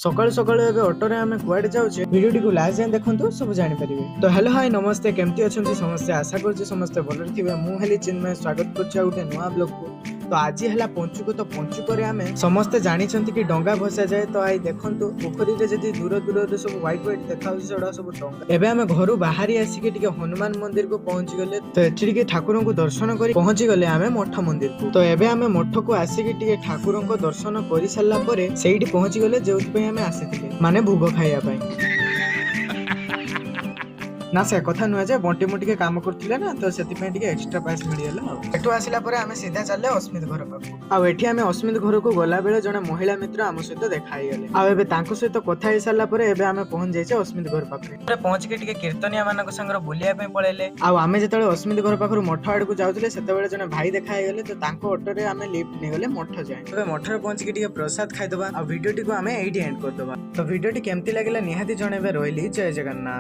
सकाळु सकाळु एबे ऑटो रे आमे कुआडे जाउछे वीडियो को लास्ट जाय देखंतु सब जानि परिबे। तो हेलो हाय नमस्ते केमती अछंती समस्त आशा करछि समस्त भलरे थिबे। मु हेली चिन्मय स्वागत करछि आउटे नुवा ब्लॉग को। तो आज हला पंचुक तो पंचुक रे आमे समस्त जानि छंती कि डंगा भसा जाय। तो आई देखंतु पोखरी रे जदी दूर दूर रे सब व्हाइट व्हाइट देखाउछि सेडा सब डंगा। एबे आमे घरु बाहरी आसी के टिके हनुमान मंदिर को पहुंची गले। तो एठी के ठाकुरन को दर्शन करी पहुंची गले आमे मठ मंदिर को। तो एबे आमे मठ को आसी के टिके ठाकुरन को दर्शन करि सल्ला परे सेठी पहुंची गले जेउति पे आमे आसीथिले माने भोग खाइया पई। ना से कथा नुआ जे बंटी मुटी के काम करथिले ना तो सेति पे टिके एक्स्ट्रा पास मिल गेला। एठु आसिला परे आमे सीधा चलले अस्मित घर पाखु। आ एठी आमे अस्मित घर को गोला बेले जने महिला मित्र आम सहित देखाई गेले। आ एबे तांको सहित कथा हे साला परे एबे आमे पहुंच जाइछे अस्मित घर पाखु। रे पहुंच के टिके कीर्तनिया मानक संगर बुलिया पे पळेले। आ आमे जेतळे अस्मित घर पाखु मठ आड़ को जाउतले सेते बेले जने भाई देखाई गेले। तो तांको ऑटो रे आमे लिफ्ट ने गेले मठ जाय। एबे मठ रे पहुंच के टिके प्रसाद खाइ दबा। आ वीडियो टी को आमे एडी एंड कर दबा। तो वीडियो टी केमती लागिला निहाती जणेबे। रोइली जय जगन्नाथ।